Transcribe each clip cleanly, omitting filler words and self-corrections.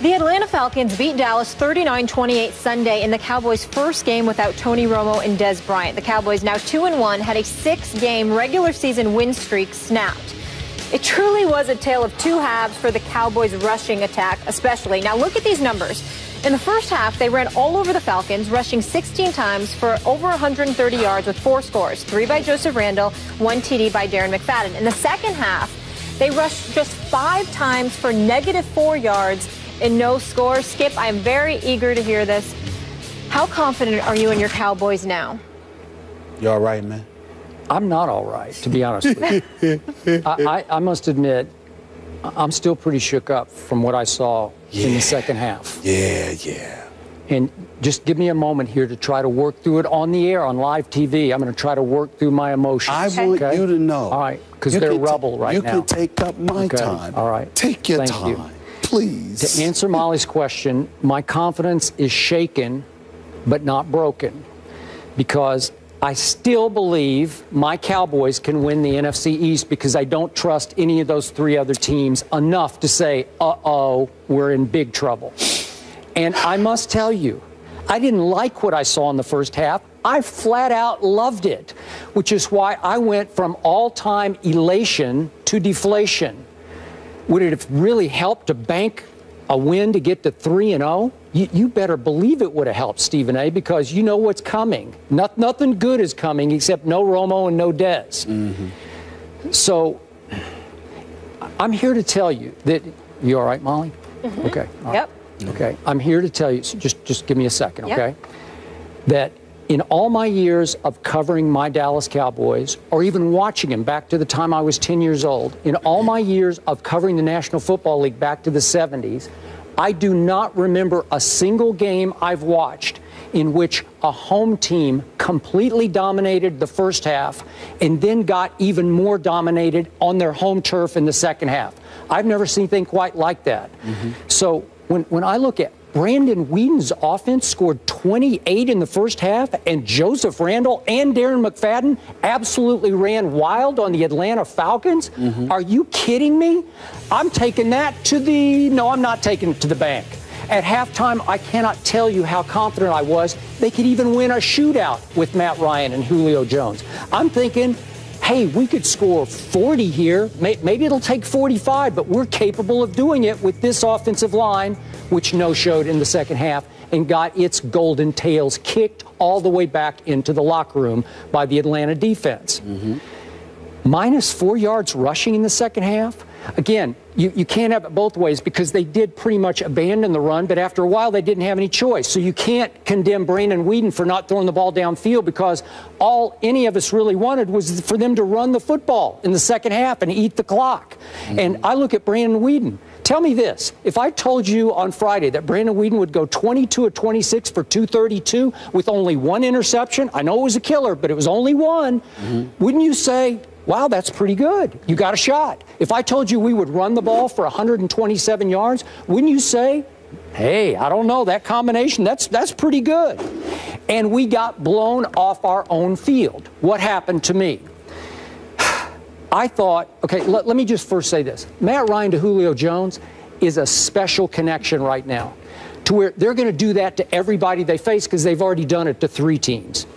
The Atlanta Falcons beat Dallas 39-28 Sunday in the Cowboys' first game without Tony Romo and Des Bryant. The Cowboys, now 2-1, had a 6-game regular season win streak snapped. It truly was a tale of two halves for the Cowboys' rushing attack, especially. Now look at these numbers. In the first half, they ran all over the Falcons, rushing 16 times for over 130 yards with 4 scores, 3 by Joseph Randle, 1 TD by Darren McFadden. In the second half, they rushed just 5 times for -4 yards and no score. Skip, I'm very eager to hear this. How confident are you in your Cowboys now? You all right, man? I'm not all right, to be honest with you. I must admit, I'm still pretty shook up from what I saw in the second half. Yeah. And just give me a moment here to try to work through it on the air, on live TV. I'm going to try to work through my emotions. I want you to know. All right, because they're rubble right now. You can take up my time. All right. Take your Thank time. you. Please. To answer Molly's question, my confidence is shaken but not broken, because I still believe my Cowboys can win the NFC East, because I don't trust any of those 3 other teams enough to say, uh-oh, we're in big trouble. And I must tell you, I didn't like what I saw in the first half. I flat out loved it, which is why I went from all-time elation to deflation. Would it have really helped to bank a win to get to 3-0? You better believe it would have helped, Stephen A., because you know what's coming. Nothing good is coming except no Romo and no Dez. So I'm here to tell you that, you all right, Molly? Okay. All right. Yep. Okay. I'm here to tell you, so just give me a second, okay? That in all my years of covering my Dallas Cowboys, or even watching them back to the time I was 10 years old, in all my years of covering the National Football League back to the 70s, I do not remember a single game I've watched in which a home team completely dominated the first half and then got even more dominated on their home turf in the second half. I've never seen anything quite like that. So when I look at Brandon Whedon's offense scored 28 in the first half, and Joseph Randle and Darren McFadden absolutely ran wild on the Atlanta Falcons. Are you kidding me? I'm taking that to the, no, I'm not taking it to the bank. At halftime, I cannot tell you how confident I was they could even win a shootout with Matt Ryan and Julio Jones. I'm thinking, hey, we could score 40 here. Maybe it'll take 45, but we're capable of doing it with this offensive line, which no-showed in the second half and got its golden tails kicked all the way back into the locker room by the Atlanta defense. -4 yards rushing in the second half. Again, you can't have it both ways, because they did pretty much abandon the run, but after a while they didn't have any choice. So you can't condemn Brandon Whedon for not throwing the ball downfield, because all any of us really wanted was for them to run the football in the second half and eat the clock. And I look at Brandon Whedon. Tell me this, if I told you on Friday that Brandon Whedon would go 22 of 26 for 232 with only 1 interception, I know it was a killer, but it was only 1, wouldn't you say, wow, that's pretty good, you got a shot? If I told you we would run the ball for 127 yards, wouldn't you say, hey, I don't know, that combination, that's pretty good? And we got blown off our own field. What happened to me? I thought, okay, let me just first say this. Matt Ryan to Julio Jones is a special connection right now, to where they're going to do that to everybody they face, because they've already done it to 3 teams.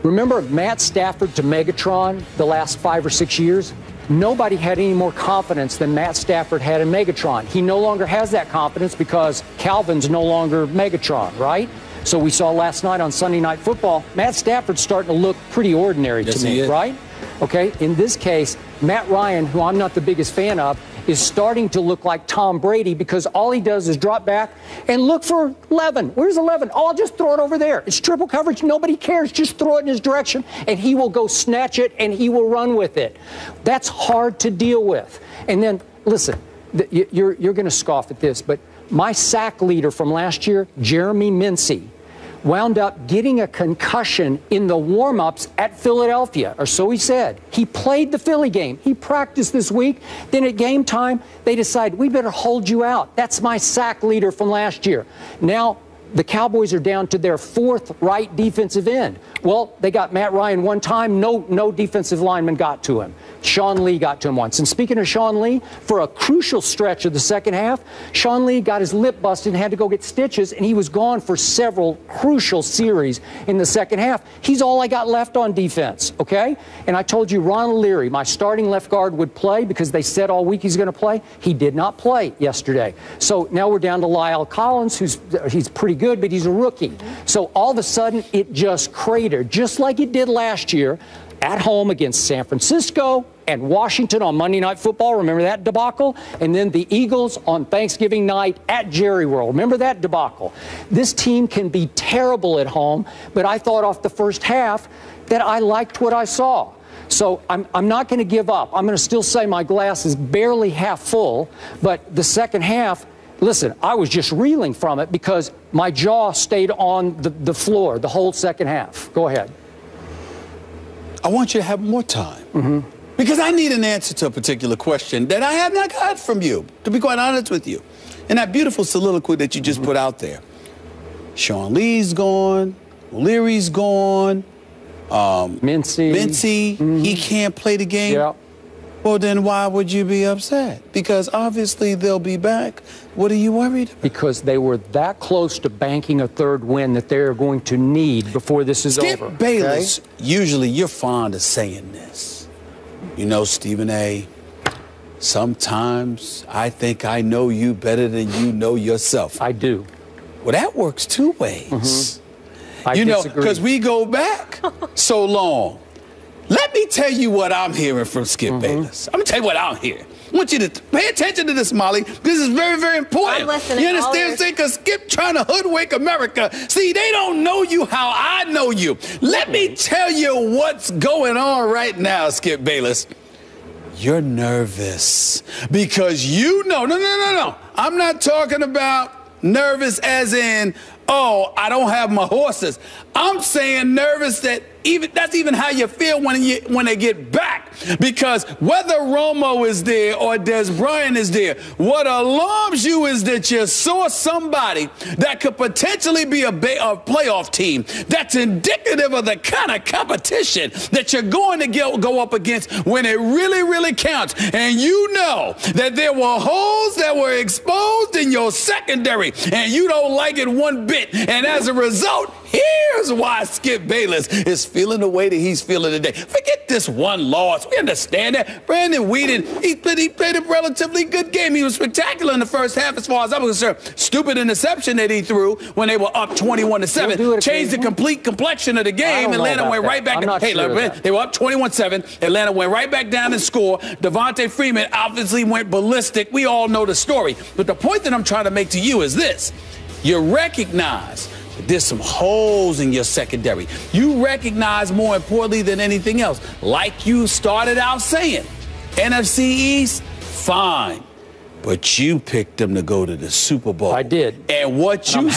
Remember Matt Stafford to Megatron the last 5 or 6 years? Nobody had any more confidence than Matt Stafford had in Megatron. He no longer has that confidence because Calvin's no longer Megatron, right? So we saw last night on Sunday Night Football, Matt Stafford's starting to look pretty ordinary to me, right? Okay, in this case, Matt Ryan, who I'm not the biggest fan of, is starting to look like Tom Brady, because all he does is drop back and look for 11. Where's 11? Oh, I'll just throw it over there. It's triple coverage. Nobody cares. Just throw it in his direction, and he will go snatch it, and he will run with it. That's hard to deal with. And then, listen, you're going to scoff at this, but my sack leader from last year, Jeremy Mincey, wound up getting a concussion in the warm-ups at Philadelphia, or so he said. He played the Philly game. He practiced this week. Then at game time, they decide, we better hold you out. That's my sack leader from last year. Now, the Cowboys are down to their 4th right defensive end. Well, they got Matt Ryan one time. No defensive lineman got to him. Sean Lee got to him once. And speaking of Sean Lee, for a crucial stretch of the second half, Sean Lee got his lip busted and had to go get stitches, and he was gone for several crucial series in the second half. He's all I got left on defense, okay? And I told you Ron Leary, my starting left guard, would play because they said all week he's going to play. He did not play yesterday. So now we're down to Lyle Collins, he's pretty good, but he's a rookie. So all of a sudden, it just cratered, just like it did last year at home against San Francisco and Washington on Monday Night Football. Remember that debacle? And then the Eagles on Thanksgiving night at Jerry World. Remember that debacle? This team can be terrible at home, but I thought off the first half that I liked what I saw. So I'm not going to give up. I'm going to still say my glass is barely half full, but the second half, listen, I was just reeling from it because my jaw stayed on the floor the whole second half. Go ahead. I want you to have more time. Because I need an answer to a particular question that I have not got from you, to be quite honest with you. And that beautiful soliloquy that you just put out there. Sean Lee's gone. Leary's gone. Mincy, he can't play the game. Yep. Well, then why would you be upset? Because obviously they'll be back. What are you worried about? Because they were that close to banking a third win that they're going to need before this is over. Skip Bayless, usually you're fond of saying this. You know, Stephen A., sometimes I think I know you better than you know yourself. I do. Well, that works two ways. I you know, disagree. because we go back so long. Let me tell you what I'm hearing from Skip Bayless. I'm going to tell you what I'm hearing. I want you to pay attention to this, Molly. This is very, very important. I'm listening. You understand? Because Skip trying to hoodwink America. See, they don't know you how I know you. Let me tell you what's going on right now, Skip Bayless. You're nervous because you know. No. I'm not talking about nervous as in, oh, I don't have my horses. I'm saying nervous that that's even how you feel when they get back. Because whether Romo is there or Des Bryant is there, what alarms you is that you saw somebody that could potentially be a playoff team that's indicative of the kind of competition that you're going to go up against when it really, really counts. And you know that there were holes that were exposed in your secondary, and you don't like it one bit. And as a result, here's why Skip Bayless is feeling the way that he's feeling today. Forget this one loss. We understand that. Brandon Weeden, he played a relatively good game. He was spectacular in the first half as far as I'm concerned. Stupid interception that he threw when they were up 21-7. Changed the complete complexion of the game. Atlanta went right back. They were up 21-7. Atlanta went right back down and scored. Devontae Freeman obviously went ballistic. We all know the story. But the point that I'm trying to make to you is this. You recognize there's some holes in your secondary. You recognize, more importantly than anything else, like you started out saying, NFC East, fine. But you picked them to go to the Super Bowl. I did. And what you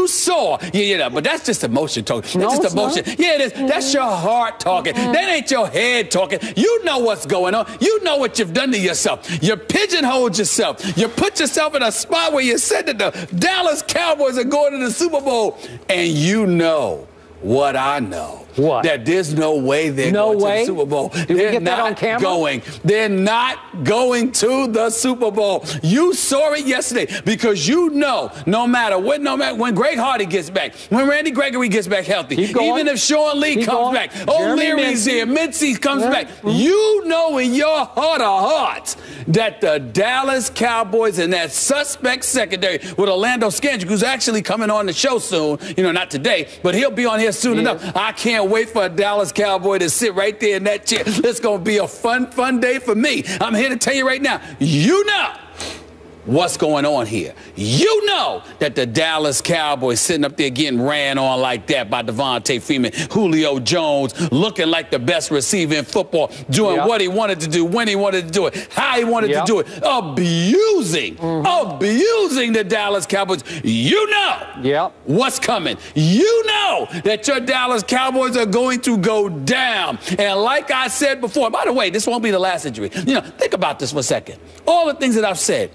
saw, yeah, but that's just emotion talking. That's just emotion. Not. Yeah, it is. That's your heart talking. That ain't your head talking. You know what's going on. You know what you've done to yourself. You pigeonholed yourself. You put yourself in a spot where you said that the Dallas Cowboys are going to the Super Bowl. And you know what I know. What? That there's no way they're going to the Super Bowl. Did we get that on camera? They're not going to the Super Bowl. You saw it yesterday because you know no matter when Greg Hardy gets back, when Randy Gregory gets back healthy, even if Sean Lee comes back, O'Leary's here, Mincy comes back, you know in your heart of hearts that the Dallas Cowboys and that suspect secondary with Orlando Scandrick, who's actually coming on the show soon, not today, but he'll be on here soon enough. I can't wait for a Dallas Cowboy to sit right there in that chair. It's going to be a fun day for me. I'm here to tell you right now, you know what's going on here. You know that the Dallas Cowboys sitting up there getting ran on like that by Devontae Freeman, Julio Jones, looking like the best receiver in football, doing what he wanted to do, when he wanted to do it, how he wanted to do it, abusing the Dallas Cowboys. You know what's coming. You know that your Dallas Cowboys are going to go down. And like I said before, by the way, this won't be the last injury. Think about this for a second. All the things that I've said.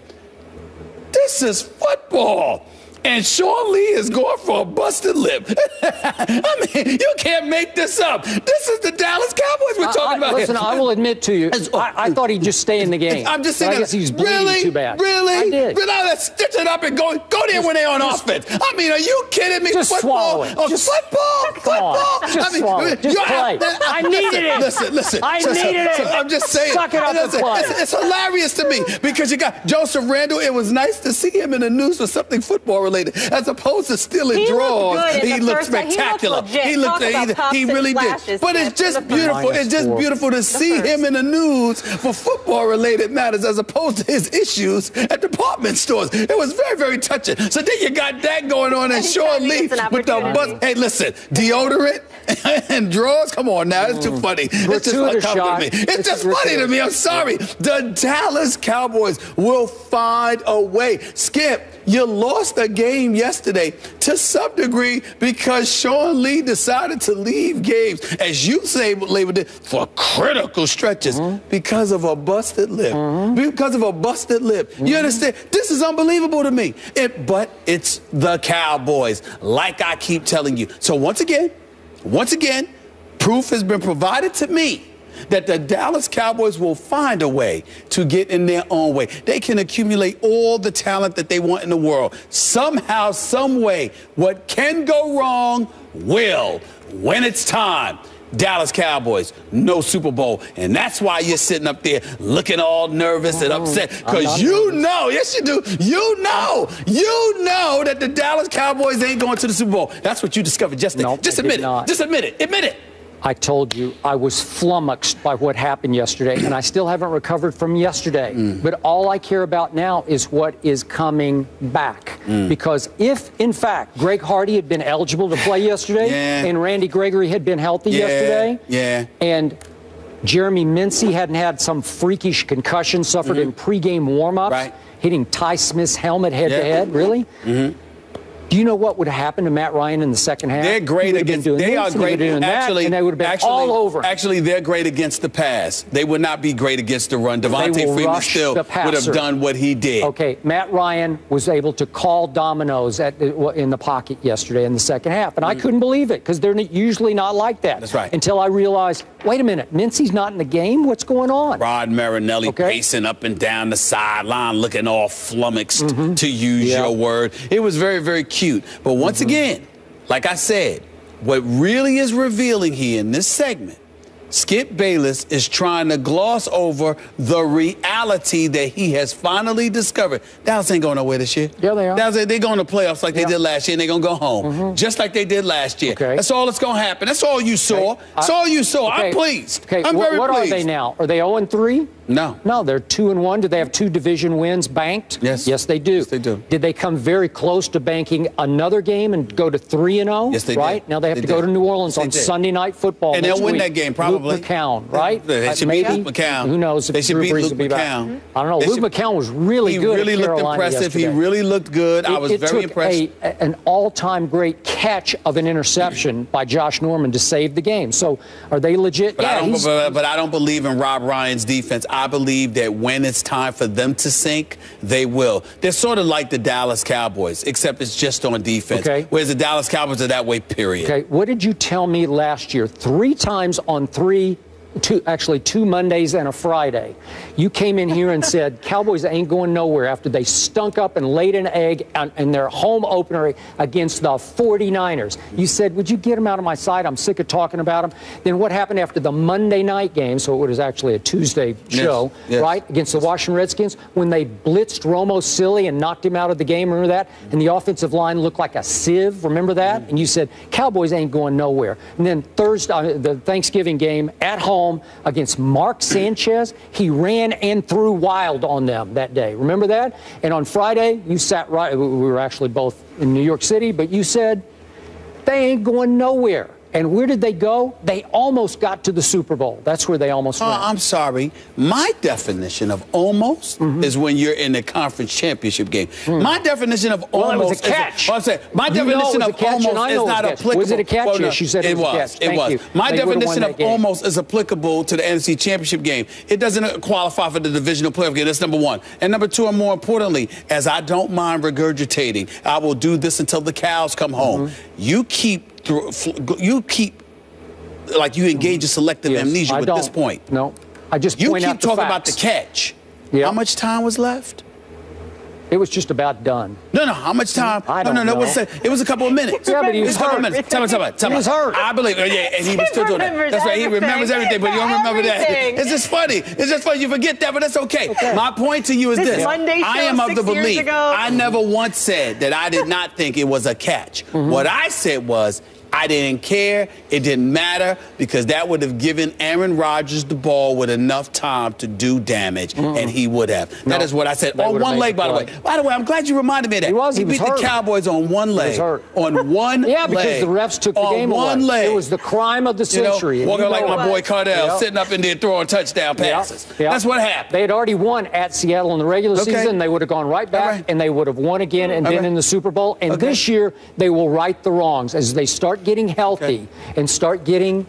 This is football. and Sean Lee is going for a busted lip. I mean, you can't make this up. This is the Dallas Cowboys we're talking about. Listen, I will admit to you, I thought he'd just stay in the game. I'm just saying, I guess he's bleeding too bad. Really? I did. Let's stitch it up and go there when they're on offense. I mean, are you kidding me? Just swallow it. Football. Just swallow it. Just play. I needed it. Listen. I needed it. I'm just saying. Suck it up and play. It's hilarious to me because you got Joseph Randle. It was nice to see him in the news for something football related, as opposed to stealing draws. He looked spectacular. He really did. But it's just beautiful. It's just beautiful to see him in the news for football related matters, as opposed to his issues at department stores. It was very, very touching. So then you got that going on, and Sean Lee with the bus. Hey, listen, deodorant and drawers. Come on now, it's too funny. It's just uncomfortable to me. It's just funny to me. I'm sorry. The Dallas Cowboys will find a way. Skip, you lost a game yesterday to some degree because Sean Lee decided to leave games, as you say, labeled it, for critical stretches because of a busted lip. Because of a busted lip. You understand? This is unbelievable to me. But it's the Cowboys, like I keep telling you. So once again, proof has been provided to me that the Dallas Cowboys will find a way to get in their own way. They can accumulate all the talent that they want in the world. Somehow, some way, what can go wrong will, when it's time. Dallas Cowboys, no Super Bowl. And that's why you're sitting up there looking all nervous and upset, because you know, yes you do, you know that the Dallas Cowboys ain't going to the Super Bowl. That's what you discovered yesterday. Nope, just admit it. Just admit it. Admit it. I told you I was flummoxed by what happened yesterday, and I still haven't recovered from yesterday. But all I care about now is what is coming back. Because if, in fact, Greg Hardy had been eligible to play yesterday, and Randy Gregory had been healthy yesterday, and Jeremy Mincey hadn't had some freakish concussion suffered in pregame warm-ups, hitting Ty Smith's helmet head-to-head, really? Do you know what would happen to Matt Ryan in the second half? They're great against. They are great. Actually, and they would have been all over. Actually, they're great against the pass. They would not be great against the run. Devontae Freeman still would have done what he did. Okay, Matt Ryan was able to call dominoes in the pocket yesterday in the second half, and I couldn't believe it because they're usually not like that. That's right. Until I realized, wait a minute, Mincey's not in the game. What's going on? Rod Marinelli pacing up and down the sideline, looking all flummoxed, to use your word. It was very, very cute. But once again, like I said, what really is revealing here in this segment, Skip Bayless is trying to gloss over the reality that he has finally discovered. Dallas ain't going nowhere this year. Yeah, they are. Dallas, they're going to playoffs like they did last year, and they're going to go home, just like they did last year. That's all that's going to happen. That's all you saw. That's all you saw. I'm pleased. I'm very pleased. What are they now? Are they 0-3? No. No, they're 2-1. Do they have 2 division wins banked? Yes. Yes, they do. Yes, they do. Did they come very close to banking another game and go to 3-0? Yes, they did. Right? Now they have to go to New Orleans on Sunday Night Football. And they'll win that game, probably. Luke McCown, right? They should beat Luke McCown. Who knows if they should beat Luke McCown. I don't know. Luke McCown was really good. He really looked impressive. Yesterday. He really looked good. I was very impressed. It took an all-time great catch of an interception by Josh Norman to save the game. So are they legit? But I don't believe in Rob Ryan's defense. I believe that when it's time for them to sink, they will. They're sort of like the Dallas Cowboys, except it's just on defense. Whereas the Dallas Cowboys are that way, period. Okay, what did you tell me last year? 3 times on 2 Mondays and a Friday. You came in here and said Cowboys ain't going nowhere after they stunk up and laid an egg in their home opener against the 49ers. You said, would you get them out of my sight? I'm sick of talking about them. Then what happened after the Monday night game, so it was actually a Tuesday show, right, against the Washington Redskins, when they blitzed Romo silly and knocked him out of the game, remember that? And the offensive line looked like a sieve, remember that? And you said, Cowboys ain't going nowhere. And then Thursday, the Thanksgiving game at home, against Mark Sanchez, he ran and threw wild on them that day. Remember that? And on Friday, you sat right. We were actually both in New York City, but you said they ain't going nowhere. And where did they go? They almost got to the Super Bowl. That's where they almost went. I'm sorry. My definition of almost is when you're in the conference championship game. My definition of almost it was a catch. My definition of almost is not applicable. Was it a catch? Well, no, Yes, you said it was a catch. Thank you. My They would've definition won of that game. almost is applicable to the NFC championship game. It doesn't qualify for the divisional playoff game. That's number one. And number two, and more importantly, as I don't mind regurgitating, I will do this until the cows come home. You keep like you engage in selective amnesia at this point. No, I just you point keep out the talking about the facts. catch. Yep. How much time was left? It was just about done. No, how much time? I don't know. It was a couple of minutes. Yeah, but he was a couple of hurt. minutes. Tell me. He was hurt. I believe it. Yeah, and he was still doing that. That's right. He remembers everything, but you don't remember that. It's just funny. It's just funny. You forget that, but that's okay. My point to you is this. Monday show I am of the 6 years belief. ago. I never once said that I did not think it was a catch. What I said was, I didn't care. It didn't matter because that would have given Aaron Rodgers the ball with enough time to do damage, and he would have. That is what I said. On one leg, by the way. By the way, I'm glad you reminded me of that. He was beat hurt. the Cowboys on one leg. He was hurt. On one Yeah, because leg. the refs took the game away. On one leg. It was the crime of the century. Walking like my boy Cardell, Yep. sitting up in there throwing touchdown passes. Yep. That's what happened. They had already won at Seattle in the regular season. They would have gone right back, right. and they would have won again and been in the Super Bowl. And this year, they will right the wrongs as they start getting healthy and start getting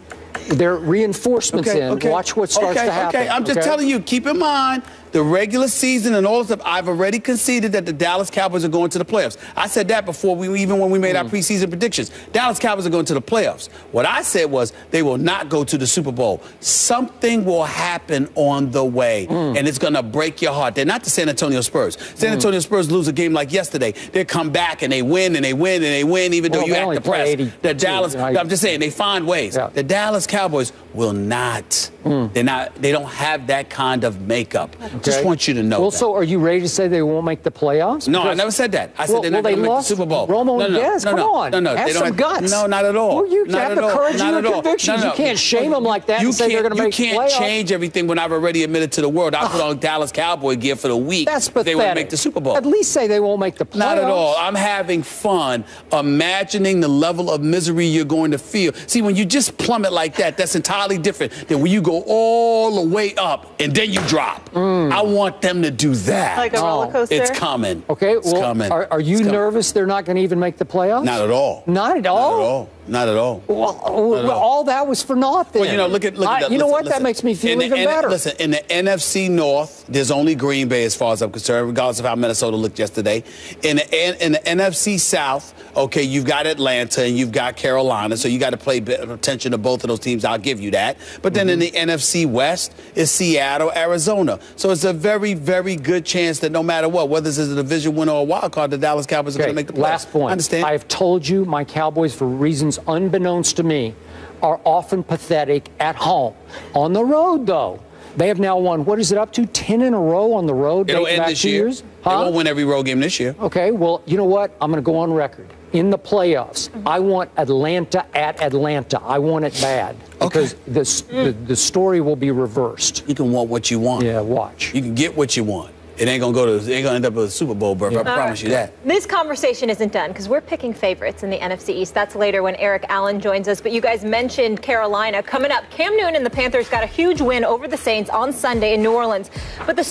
their reinforcements in. Watch what starts to happen. I'm just telling you, keep in mind, the regular season and all the stuff, I've already conceded that the Dallas Cowboys are going to the playoffs. I said that before, even when we made our preseason predictions. Dallas Cowboys are going to the playoffs. What I said was they will not go to the Super Bowl. Something will happen on the way, and it's going to break your heart. They're not the San Antonio Spurs. San Antonio Spurs lose a game like yesterday. They come back and they win and they win and they win, even though you act depressed. The Dallas, I'm just saying, they find ways. The Dallas Cowboys will not. They don't have that kind of makeup. Just want you to know. Well, that. so are you ready to say they won't make the playoffs? No, I never said that. I said they're not going to make the Super Bowl. Romo and Dez, come on. No, have they some guts. No, not at all. Well, you have the courage and the convictions. You can't shame them like that and say they're going to make the playoffs. You can't change everything when I've already admitted to the world. I put on Dallas Cowboy gear for the week. That's pathetic. They won't make the Super Bowl. At least say they won't make the playoffs. Not at all. I'm having fun imagining the level of misery you're going to feel. See, when you just plummet like that, that's entirely different than when you go all the way up and then you drop. I want them to do that. Like a roller coaster? It's coming. Okay, it's coming. Are you nervous they're not going to even make the playoffs? Not at all. Not at all? Not at all. Well, all that was for naught then. Well, you know, look at that. You know what? That makes me feel even better. Listen, in the NFC North, there's only Green Bay as far as I'm concerned, regardless of how Minnesota looked yesterday. In the NFC South, okay, you've got Atlanta and you've got Carolina, so you got to pay attention to both of those teams. I'll give you that. But then in the NFC West is Seattle, Arizona. So it's a very, very good chance that no matter what, whether this is a division winner or a wild card, the Dallas Cowboys are going to make the playoffs. Last point. I understand. I have told you my Cowboys, for reasons unbeknownst to me, are often pathetic at home. On the road, though, they have now won, what is it up to, 10 in a row on the road? It'll end this year. They won't win every road game this year. Okay, well, you know what? I'm going to go on record. In the playoffs, I want Atlanta at Atlanta. I want it bad. Because the story will be reversed. You can want what you want. Yeah, watch. You can get what you want. It ain't gonna end up with a Super Bowl berth. I promise you that. This conversation isn't done because we're picking favorites in the NFC East. That's later when Eric Allen joins us. But you guys mentioned Carolina coming up. Cam Newton and the Panthers got a huge win over the Saints on Sunday in New Orleans. But the